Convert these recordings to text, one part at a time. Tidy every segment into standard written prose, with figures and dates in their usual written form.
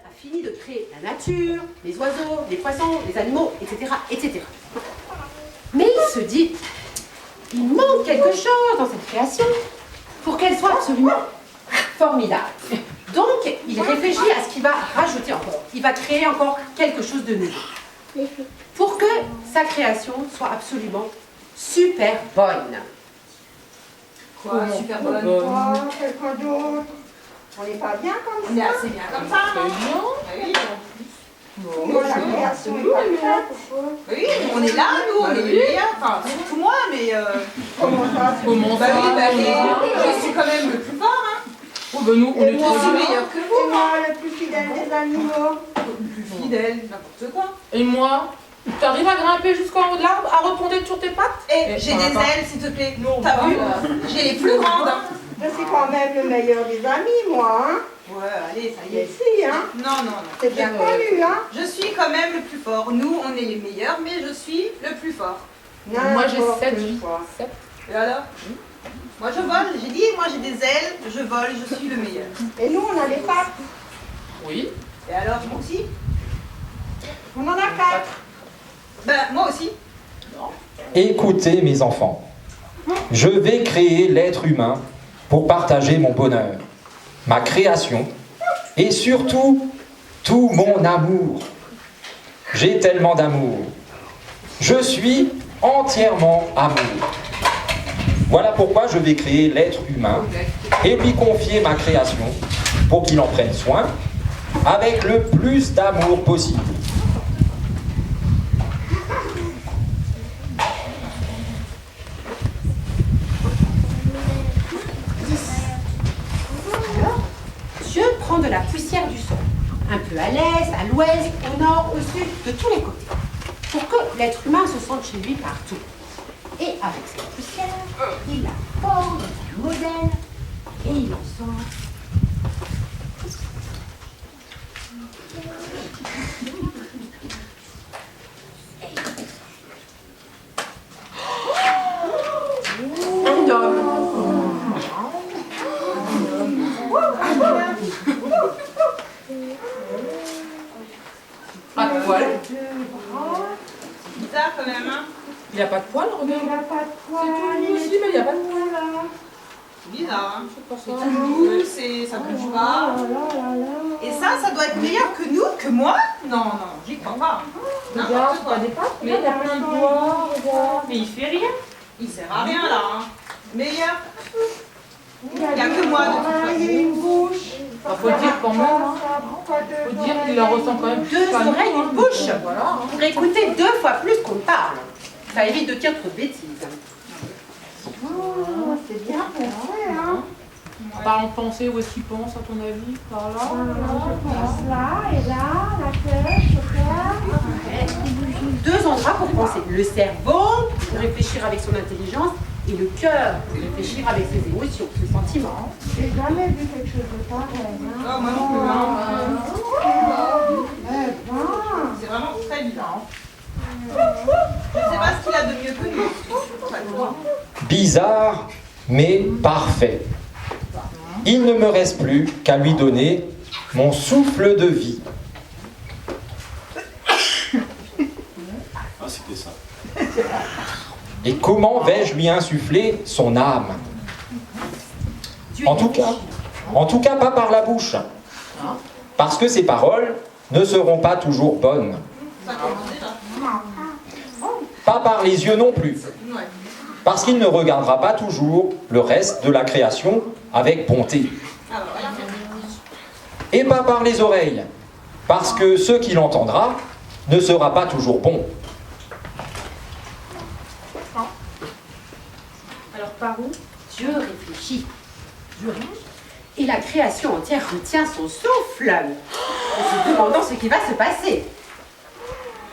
a fini de créer la nature, les oiseaux, les poissons, les animaux, etc., etc. Mais il se dit, il manque quelque chose dans cette création pour qu'elle soit absolument formidable. Donc, il réfléchit à ce qu'il va rajouter encore. Il va créer encore quelque chose de nouveau pour que sa création soit absolument super bonne. Quoi, super bonne? Oh, quelqu'un d'autre. On n'est pas bien comme On est ça. assez bien comme ça. Très bien. Ah oui, Moi, la création est pas faite. oui, on est là, nous, on est les meilleurs. Enfin, surtout moi, mais... Comment ça? Comment Bah ça? oui, bah, je suis quand même le plus fort, hein. Oh, ben nous, on est Je trop suis bien. meilleur que Et vous. moi, le plus fidèle des animaux. Plus fidèle, n'importe quoi. Et moi, tu arrives à grimper jusqu'en haut de l'arbre, à retomber sur tes pattes? Et j'ai ça va des pas. ailes, s'il te plaît. Non, T'as vu? voilà. J'ai les plus grandes. Hein. Je suis quand même le meilleur des amis, moi, hein. Ouais, allez, ça y Mais est. si, hein. Non, non, non. C'est bien connu, hein. Je suis quand même le plus fort. Nous, on est les meilleurs, mais je suis le plus fort. Moi, j'ai N'importe 7 vies. quoi. 7. Et alors? Moi, je vole. J'ai dit, moi, j'ai des ailes, je vole, je suis le meilleur. Et nous, on a les pattes. Oui. Et alors, moi aussi? On en a 4. Ben, moi aussi. Écoutez mes enfants, je vais créer l'être humain pour partager mon bonheur, ma création et surtout tout mon amour. J'ai tellement d'amour. Je suis entièrement amour. Voilà pourquoi je vais créer l'être humain et lui confier ma création pour qu'il en prenne soin avec le plus d'amour possible. Dieu prend de la poussière du sol, un peu à l'est, à l'ouest, au nord, au sud, de tous les côtés, pour que l'être humain se sente chez lui partout. Et avec cette poussière, il la forme dans un modèle et il en sort. Un homme. Pas de poils. C'est bizarre quand même, hein? Il a pas de poils, regarde. Il n'a pas de poils. C'est tout aussi, mais il n'y a pas de poils. Là. C'est bizarre, hein? C'est pas C'est ça. tout mou, ça bouge pas. Et ça doit être meilleur que nous, que moi? Non, non, j'y crois pas. N'importe quoi. Mais il a plein de doigts, regarde. Mais il fait rien. Il sert à rien là, hein. Meilleur. Il n'y a que moi de toute façon. Il y a une bouche. Bah, faut dire quand même, hein. Pourquoi deux Faut dire qu'il la ressent quand même. Deux pas nous, oreilles, hein, une bouche. donc, Voilà. hein. Pour écouter 2 fois plus qu'on parle. Ça évite de dire trop de bêtises. Oh, c'est bien pensé, hein. En parlant de penser, où est-ce qu'il pense, à ton avis? Par là? Je pense là et là, la tête, le cœur. 2 endroits pour penser. Le cerveau, pour réfléchir avec son intelligence, et le cœur, pour réfléchir avec ses émotions, ses sentiments. J'ai jamais vu quelque chose de pareil, hein. Non, moi non plus, hein. Eh ben, C'est vraiment très bizarre. Je ne sais pas ce qu'il a de mieux que nous. Bizarre, mais parfait. Il ne me reste plus qu'à lui donner mon souffle de vie. Ah, c'était ça. Et comment vais-je lui insuffler son âme? Dieu En y tout réfléchit. cas, pas par la bouche. Parce que ses paroles ne seront pas toujours bonnes. Ça commence déjà. Pas par les yeux non plus. Ouais. Parce qu'il ne regardera pas toujours le reste de la création avec bonté. Ah, bah, voilà. Et pas par les oreilles. Parce que ce qu'il entendra ne sera pas toujours bon. Alors par où Dieu réfléchit. Dieu réfléchit. Et la création entière retient son souffle, en se demandant ce qui va se passer.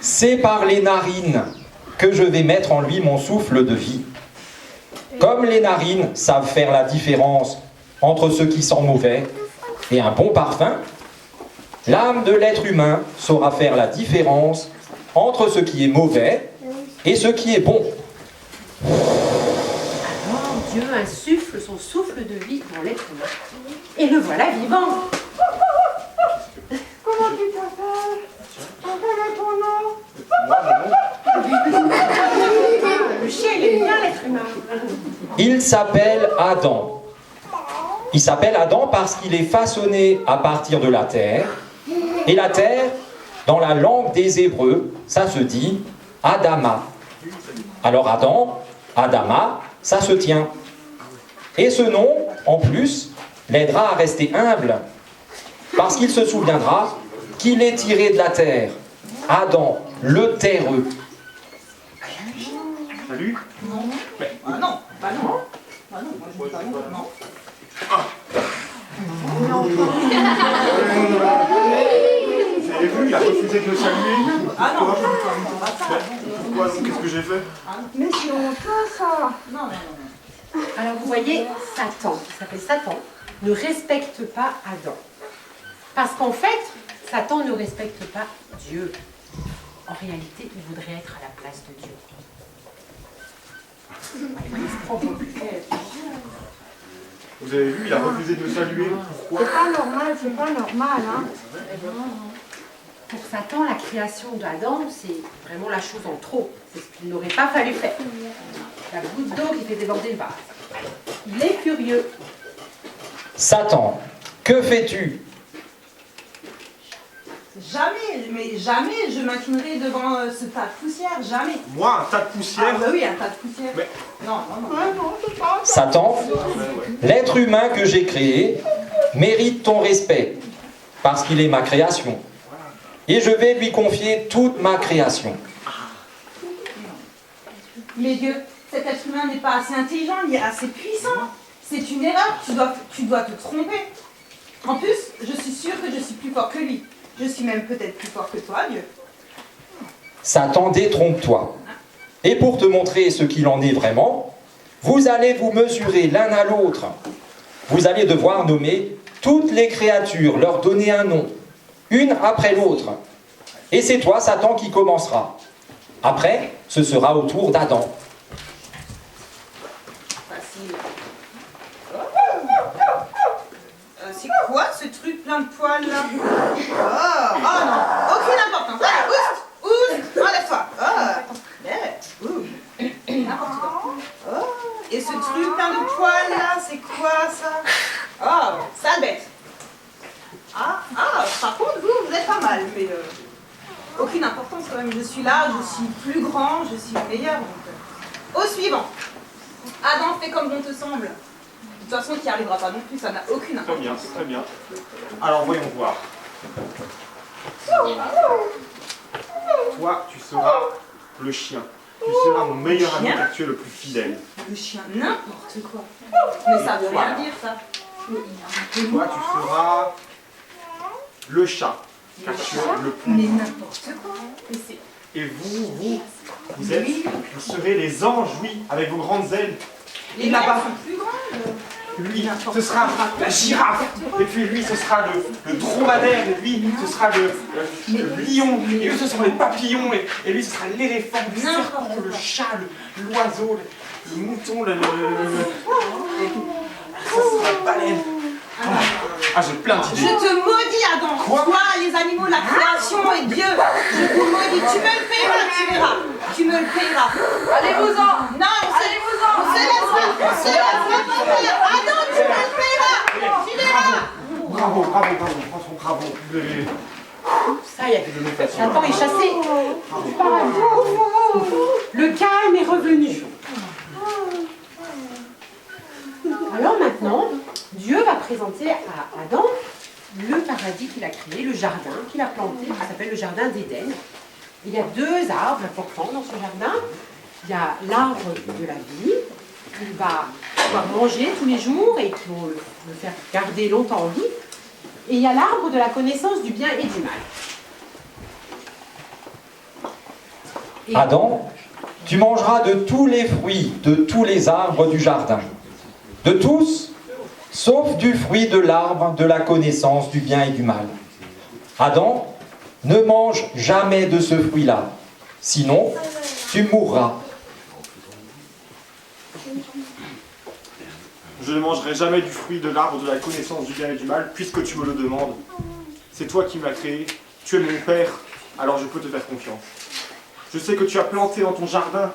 C'est par les narines que je vais mettre en lui mon souffle de vie. Comme les narines savent faire la différence entre ce qui sent mauvais et un bon parfum, l'âme de l'être humain saura faire la différence entre ce qui est mauvais et ce qui est bon. Alors Dieu insuffle son souffle de vie dans l'être humain. Et le voilà vivant. comment quel est ton nom? Moi, mon nom. Le chien, il aime bien l'être humain. Il s'appelle Adam. Il s'appelle Adam parce qu'il est façonné à partir de la terre. Et la terre, dans la langue des Hébreux, ça se dit Adama. Alors Adam, Adama, ça se tient. Et ce nom, en plus, l'aidera à rester humble, parce qu'il se souviendra qu'il est tiré de la terre. Adam, le terreux. Salut. Ah non, bah non. Bah non, moi je dis pas non, non. Vous avez vu, il a refusé de me saluer. Ah non, Pourquoi? je ne pas ça. Pourquoi? Qu'est-ce que j'ai fait? Mais c'est honteux, ça. Non, non, non. Alors vous voyez, Satan, qui s'appelle Satan, ne respecte pas Adam. Parce qu'en fait, Satan ne respecte pas Dieu. En réalité, il voudrait être à la place de Dieu. Il se provoque. Vous avez vu, il a refusé de me saluer. Pourquoi? C'est pas normal, c'est pas normal, hein. Pour Satan, la création d'Adam, c'est vraiment la chose en trop. C'est ce qu'il n'aurait pas fallu faire. La goutte d'eau qui fait déborder le vase. Il est furieux. Satan, que fais-tu? Jamais, mais jamais je m'inclinerai devant ce tas de poussière, jamais. Moi, un tas de Ah poussière. bah oui, un tas de poussière. Mais- Non, non, non. Ouais, non, c'est pas ça. Satan, l'être humain que j'ai créé mérite ton respect, parce qu'il est ma création. Et je vais lui confier toute ma création. Mais Dieu, cet être humain n'est pas assez intelligent, ni assez puissant. C'est une erreur, tu dois te tromper. En plus, je suis sûre que je suis plus fort que lui. Je suis même peut-être plus fort que toi, Dieu. Satan, détrompe-toi. Et pour te montrer ce qu'il en est vraiment, vous allez vous mesurer l'un à l'autre. Vous allez devoir nommer toutes les créatures, leur donner un nom, une après l'autre. Et c'est toi, Satan, qui commencera. Après, ce sera au tour d'Adam. Facile. C'est quoi ce truc plein de poils là? Oh non, aucune importance. Allez, oust, enlève-toi. N'importe quoi. Oh, et ce truc plein de poils là, c'est quoi ça? Oh, sale bête. Par contre, vous êtes pas mal, mais aucune importance quand même. Je suis là, je suis plus grand, je suis meilleur. Donc, au suivant. Adam, fais comme bon te semble. De toute façon, tu n'y arriveras pas non plus, ça n'a aucune Très bien, importance. très bien. Alors, voyons voir. Toi, tu seras le chien. Tu seras mon meilleur ami Chien? car tu es le plus fidèle. Le chien, n'importe quoi. Mais ça veut rien dire, ça. Toi, tu seras le chat car tu es le plus. Mais n'importe quoi. Mais c'est... Et vous serez les anges, oui, avec vos grandes ailes. Les là-bas sont plus grandes. Lui, ce sera la girafe. Et puis lui, ce sera le dromadaire. Et lui, ce sera le lion. Et eux, ce seront les papillons. Et lui, ce sera l'éléphant, le serpent, le chat, l'oiseau, le mouton, ça sera la baleine. Ah, j'ai plein Je d'idées. te maudis, Adam. Quoi? Toi, les animaux, la création et Dieu. Je te maudis. Tu me le payeras, tu verras. Tu me le payeras. Allez-vous-en! Non, on se laisse pas. On se laisse pas. Adam, tu me le payeras. Tu verras. Bravo, bravo. Ça y est, Satan est chassé. Le calme est revenu. Alors maintenant, Dieu va présenter à Adam le paradis qu'il a créé, le jardin qu'il a planté, qui s'appelle le jardin d'Éden. Il y a deux arbres importants dans ce jardin. Il y a l'arbre de la vie, qu'il va pouvoir manger tous les jours et qui va le faire garder longtemps en vie. Et il y a l'arbre de la connaissance du bien et du mal. Et Adam, tu mangeras de tous les fruits, de tous les arbres du jardin. De tous, sauf du fruit de l'arbre de la connaissance du bien et du mal. Adam, ne mange jamais de ce fruit-là, sinon tu mourras. Je ne mangerai jamais du fruit de l'arbre de la connaissance du bien et du mal, puisque tu me le demandes. C'est toi qui m'as créé, tu es mon père, alors je peux te faire confiance. Je sais que tu as planté dans ton jardin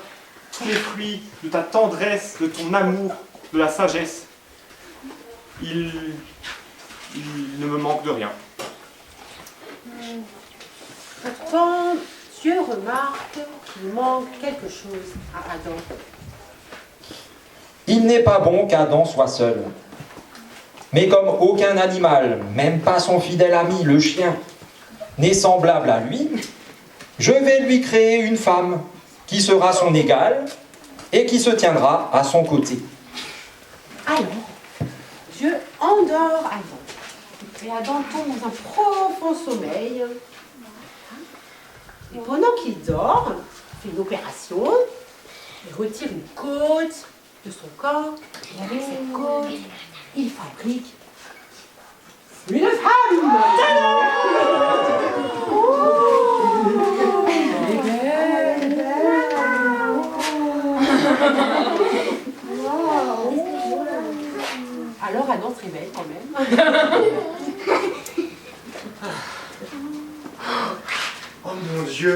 tous les fruits de ta tendresse, de ton amour, de la sagesse. Il ne me manque de rien. Pourtant, Dieu remarque qu'il manque quelque chose à Adam. Il n'est pas bon qu'Adam soit seul. Mais comme aucun animal, même pas son fidèle ami, le chien, n'est semblable à lui, je vais lui créer une femme qui sera son égale et qui se tiendra à son côté. Alors, Dieu endort Adam. Et Adam tombe dans un profond sommeil. Et pendant qu'il dort, il fait une opération, il retire une côte de son corps, et avec cette côte, il fabrique une femme. Elle est belle. Alors Adam se réveille quand même. Oh mon Dieu!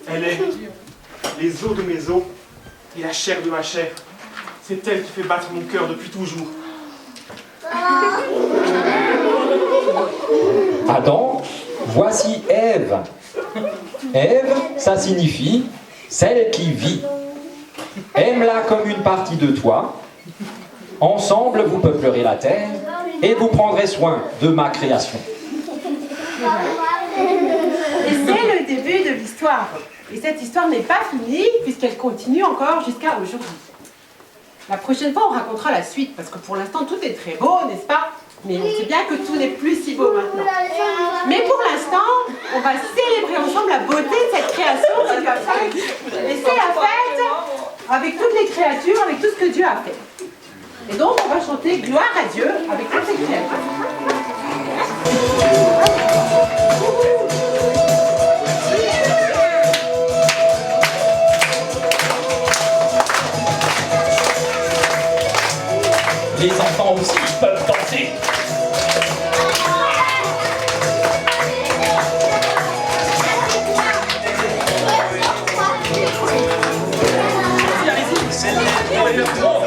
Elle est les os de mes os et la chair de ma chair. C'est elle qui fait battre mon cœur depuis toujours. Adam, voici Ève. Ève, ça signifie celle qui vit. Aime-la comme une partie de toi. Ensemble, vous peuplerez la terre et vous prendrez soin de ma création. Et c'est le début de l'histoire. Et cette histoire n'est pas finie puisqu'elle continue encore jusqu'à aujourd'hui. La prochaine fois, on racontera la suite parce que pour l'instant, tout est très beau, n'est-ce pas? Mais on sait bien que tout n'est plus si beau maintenant. Mais pour l'instant, on va célébrer ensemble la beauté de cette création que Dieu a faite. Et c'est la fête avec toutes les créatures, avec tout ce que Dieu a fait. Et donc, on va chanter gloire à Dieu avec toutes ces créatures. Les enfants aussi peuvent danser. Allez-y, allez-y.